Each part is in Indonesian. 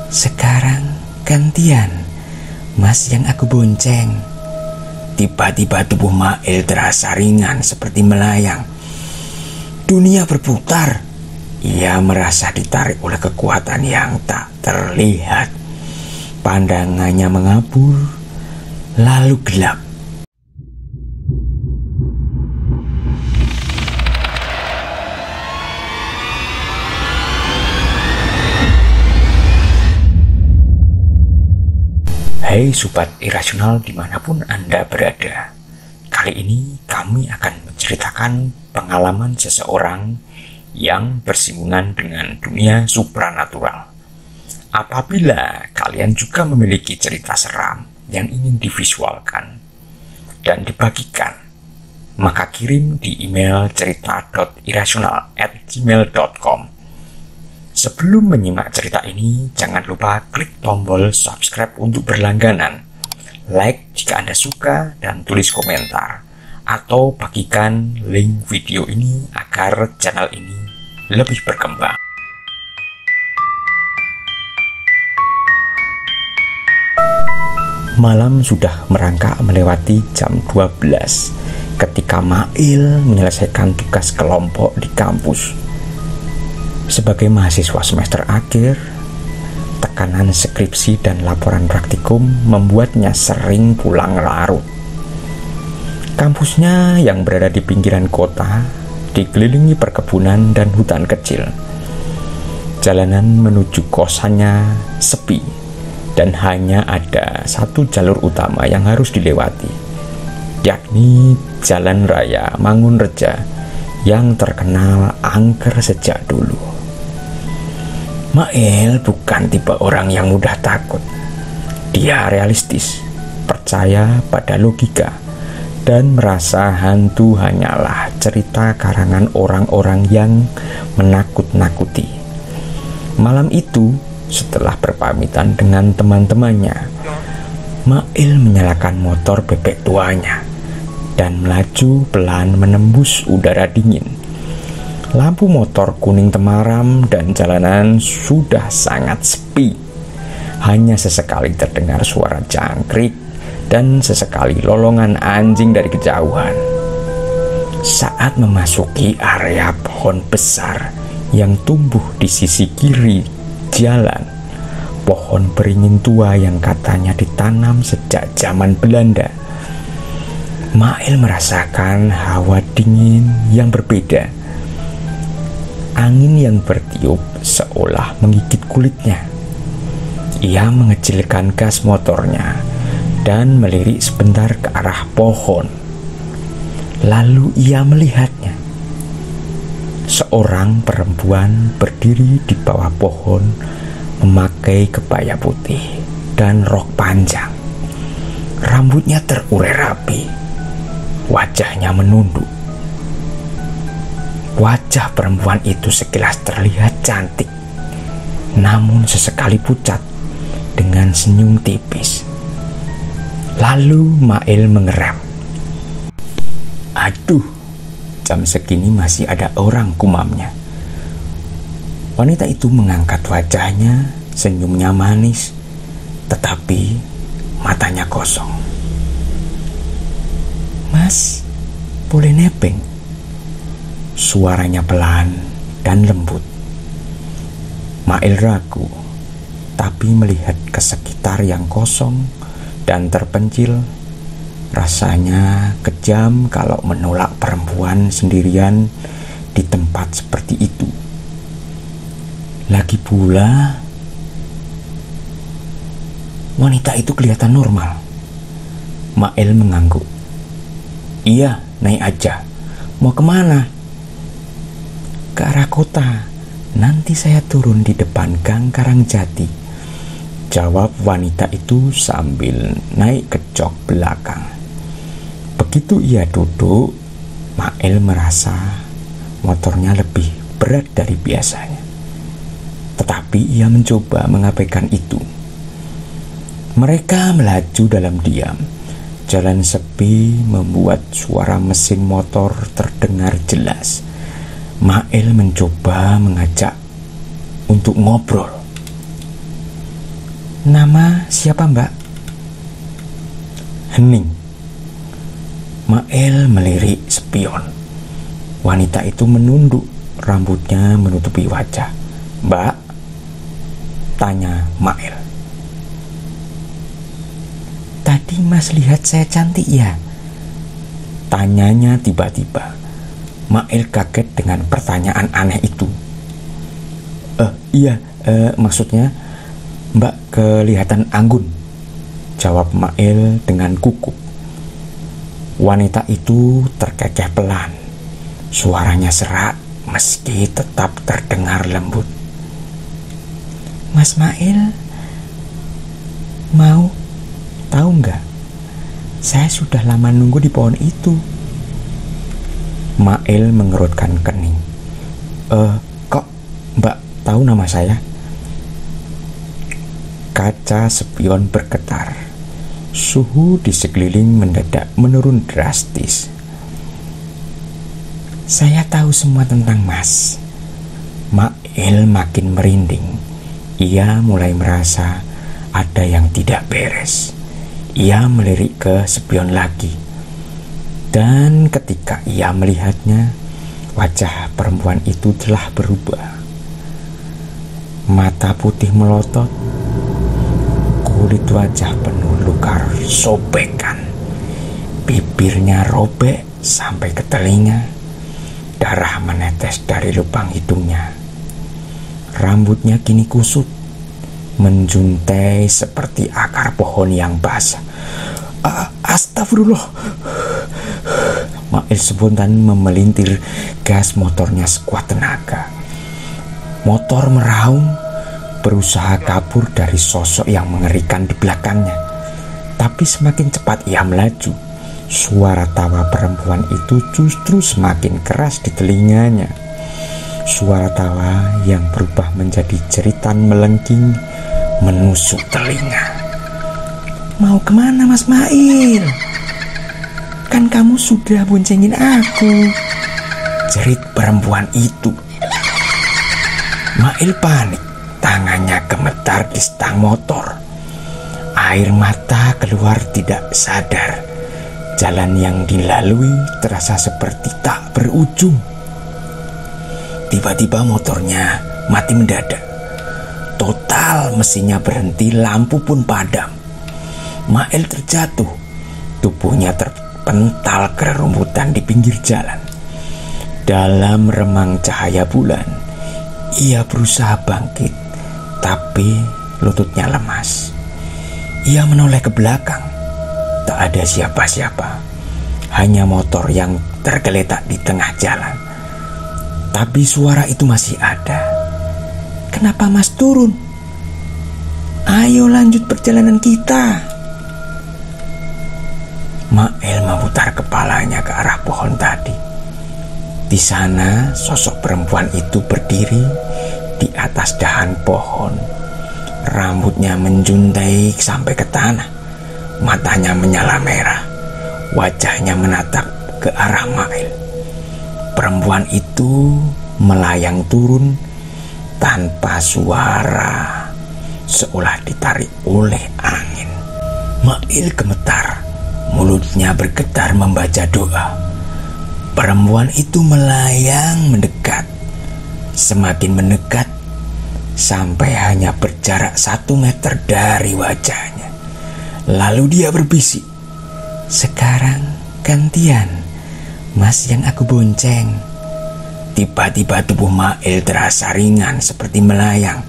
Sekarang gantian Mas yang aku bonceng. Tiba-tiba tubuh Mail terasa ringan seperti melayang. Dunia berputar. Ia merasa ditarik oleh kekuatan yang tak terlihat. Pandangannya mengabur, lalu gelap. Hai Sobat Irasional dimanapun Anda berada. Kali ini kami akan menceritakan pengalaman seseorang yang bersinggungan dengan dunia supranatural. Apabila kalian juga memiliki cerita seram yang ingin divisualkan dan dibagikan, maka kirim di email cerita.irasional@gmail.com. Sebelum menyimak cerita ini, jangan lupa klik tombol subscribe untuk berlangganan, like jika Anda suka, dan tulis komentar, atau bagikan link video ini agar channel ini lebih berkembang. Malam sudah merangkak melewati jam 12 ketika Mail menyelesaikan tugas kelompok di kampus. Sebagai mahasiswa semester akhir, tekanan skripsi dan laporan praktikum membuatnya sering pulang larut. Kampusnya yang berada di pinggiran kota dikelilingi perkebunan dan hutan kecil. Jalanan menuju kosannya sepi dan hanya ada satu jalur utama yang harus dilewati, yakni Jalan Raya Mangunreja yang terkenal angker sejak dulu. Mail bukan tipe orang yang mudah takut. Dia realistis, percaya pada logika, dan merasa hantu hanyalah cerita karangan orang-orang yang menakut-nakuti. Malam itu, setelah berpamitan dengan teman-temannya, Mail menyalakan motor bebek tuanya dan melaju pelan menembus udara dingin. Lampu motor kuning temaram dan jalanan sudah sangat sepi. Hanya sesekali terdengar suara jangkrik dan sesekali lolongan anjing dari kejauhan. Saat memasuki area pohon besar yang tumbuh di sisi kiri jalan, pohon beringin tua yang katanya ditanam sejak zaman Belanda, Mail merasakan hawa dingin yang berbeda. Angin yang bertiup seolah menggigit kulitnya. Ia mengecilkan gas motornya dan melirik sebentar ke arah pohon. Lalu ia melihatnya. Seorang perempuan berdiri di bawah pohon memakai kebaya putih dan rok panjang. Rambutnya terurai rapi. Wajahnya menunduk. Wajah perempuan itu sekilas terlihat cantik, namun sesekali pucat dengan senyum tipis. Lalu Mail mengerem. Aduh, jam segini masih ada orang, gumamnya. Wanita itu mengangkat wajahnya, senyumnya manis, tetapi matanya kosong. Mas, boleh nebeng? Suaranya pelan dan lembut. Mail ragu, tapi melihat ke sekitar yang kosong dan terpencil, rasanya kejam kalau menolak perempuan sendirian di tempat seperti itu. Lagi pula, wanita itu kelihatan normal. Mail mengangguk. Iya, naik aja. Mau kemana? Ke arah kota. Nanti saya turun di depan Gang Karangjati, jawab wanita itu sambil naik ke jok belakang. Begitu ia duduk, Mail merasa motornya lebih berat dari biasanya. Tetapi ia mencoba mengabaikan itu. Mereka melaju dalam diam. Jalan sepi membuat suara mesin motor terdengar jelas. Mail mencoba mengajak untuk ngobrol. Nama siapa, Mbak? Hening. Mael melirik spion. Wanita itu menunduk, rambutnya menutupi wajah. Mbak? Tanya Mael. Tadi Mas lihat saya cantik ya? Tanyanya tiba-tiba. Mael kaget dengan pertanyaan aneh itu. Iya, maksudnya Mbak kelihatan anggun, jawab Mael dengan gugup. Wanita itu terkekeh pelan. Suaranya serak meski tetap terdengar lembut. Mas Mael, mau tahu nggak? Saya sudah lama nunggu di pohon itu. Mael mengerutkan kening. Kok Mbak tahu nama saya? Kaca spion bergetar. Suhu di sekeliling mendadak menurun drastis. Saya tahu semua tentang Mas. Mael makin merinding. Ia mulai merasa ada yang tidak beres. Ia melirik ke spion lagi. Dan ketika ia melihatnya, wajah perempuan itu telah berubah. Mata putih melotot. Kulit wajah penuh luka sobekan. Bibirnya robek sampai ke telinga. Darah menetes dari lubang hidungnya. Rambutnya kini kusut, menjuntai seperti akar pohon yang basah. Astagfirullah. Mael spontan memelintir gas motornya sekuat tenaga. Motor meraung, berusaha kabur dari sosok yang mengerikan di belakangnya. Tapi semakin cepat ia melaju, suara tawa perempuan itu justru semakin keras di telinganya. Suara tawa yang berubah menjadi jeritan melengking menusuk telinga. Mau kemana Mas Mail? Kan kamu sudah boncengin aku, jerit perempuan itu. Mail panik, tangannya gemetar di stang motor. Air mata keluar tidak sadar. Jalan yang dilalui terasa seperti tak berujung. Tiba-tiba motornya mati mendadak. Total mesinnya berhenti, lampu pun padam. Mael terjatuh. Tubuhnya terpental ke rerumputan di pinggir jalan. Dalam remang cahaya bulan, ia berusaha bangkit, tapi lututnya lemas. Ia menoleh ke belakang. Tak ada siapa-siapa, hanya motor yang tergeletak di tengah jalan. Tapi suara itu masih ada. Kenapa Mas turun? Ayo lanjut perjalanan kita. Mael memutar kepalanya ke arah pohon tadi. Di sana sosok perempuan itu berdiri di atas dahan pohon. Rambutnya menjuntai sampai ke tanah. Matanya menyala merah. Wajahnya menatap ke arah Mael. Perempuan itu melayang turun tanpa suara, seolah ditarik oleh angin. Mael gemetar, mulutnya bergetar membaca doa. Perempuan itu melayang mendekat, semakin mendekat, sampai hanya berjarak 1 meter dari wajahnya. Lalu dia berbisik, sekarang gantian Mas yang aku bonceng. Tiba-tiba tubuh Mael terasa ringan seperti melayang.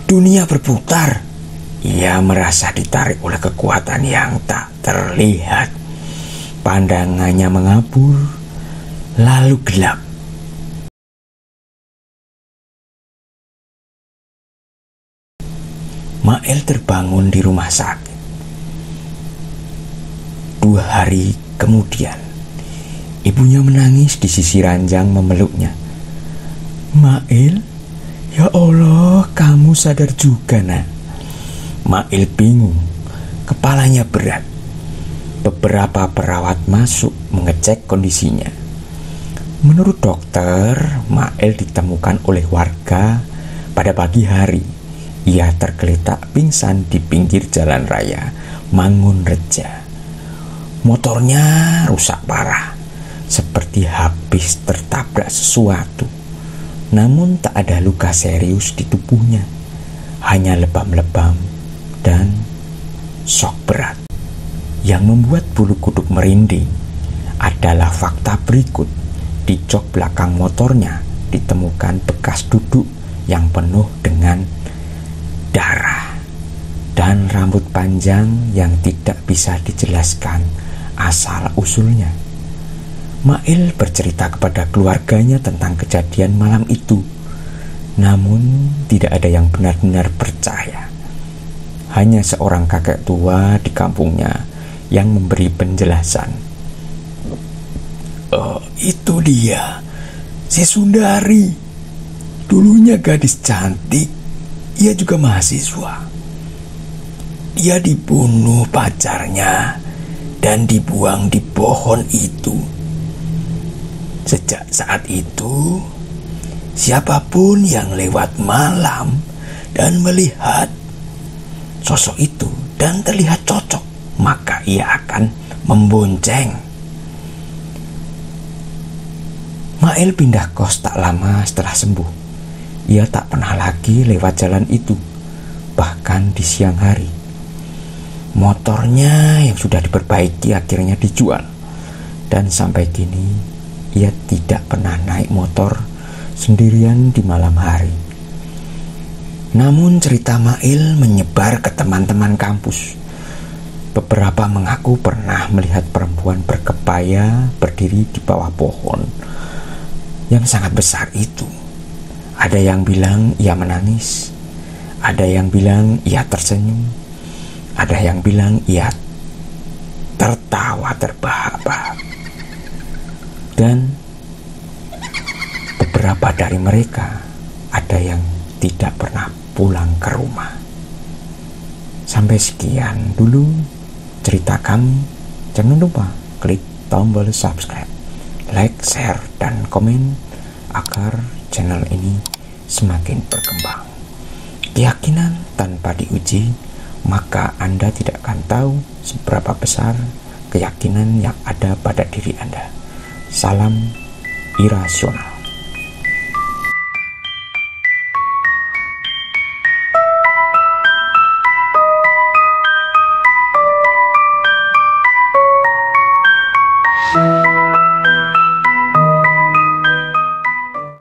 Dunia berputar. Ia merasa ditarik oleh kekuatan yang tak terlihat. Pandangannya mengabur, lalu gelap. Mael terbangun di rumah sakit. 2 hari kemudian, ibunya menangis di sisi ranjang memeluknya. Mael, ya Allah, kamu sadar juga nak. Mael bingung, kepalanya berat. Beberapa perawat masuk mengecek kondisinya. Menurut dokter, Mael ditemukan oleh warga pada pagi hari Ia tergeletak pingsan di pinggir jalan raya Mangunreja. Motornya rusak parah, seperti habis tertabrak sesuatu. Namun tak ada luka serius di tubuhnya, hanya lebam-lebam dan shock berat. Yang membuat bulu kuduk merinding adalah fakta berikut. Di jok belakang motornya ditemukan bekas duduk yang penuh dengan darah dan rambut panjang yang tidak bisa dijelaskan asal-usulnya. Mail bercerita kepada keluarganya tentang kejadian malam itu, namun tidak ada yang benar-benar percaya. Hanya seorang kakek tua di kampungnya yang memberi penjelasan. "Oh, itu dia, si Sundari. Dulunya gadis cantik, ia juga mahasiswa. Dia dibunuh pacarnya dan dibuang di pohon itu. Sejak saat itu, siapapun yang lewat malam dan melihat sosok itu dan terlihat cocok, maka ia akan membonceng." Mail pindah kos tak lama setelah sembuh. Ia tak pernah lagi lewat jalan itu, bahkan di siang hari. Motornya yang sudah diperbaiki akhirnya dijual, dan sampai kini ia tidak pernah naik motor sendirian di malam hari. Namun cerita Mail menyebar ke teman-teman kampus. Beberapa mengaku pernah melihat perempuan berkebaya berdiri di bawah pohon yang sangat besar itu. Ada yang bilang ia menangis, ada yang bilang ia tersenyum, ada yang bilang ia tertawa terbahak-bahak. Dan beberapa dari mereka ada yang tidak pernah pulang ke rumah. Sampai sekian dulu cerita kami. Jangan lupa klik tombol subscribe, like, share, dan komen agar channel ini semakin berkembang. Keyakinan tanpa diuji, maka Anda tidak akan tahu seberapa besar keyakinan yang ada pada diri Anda. Salam irasional.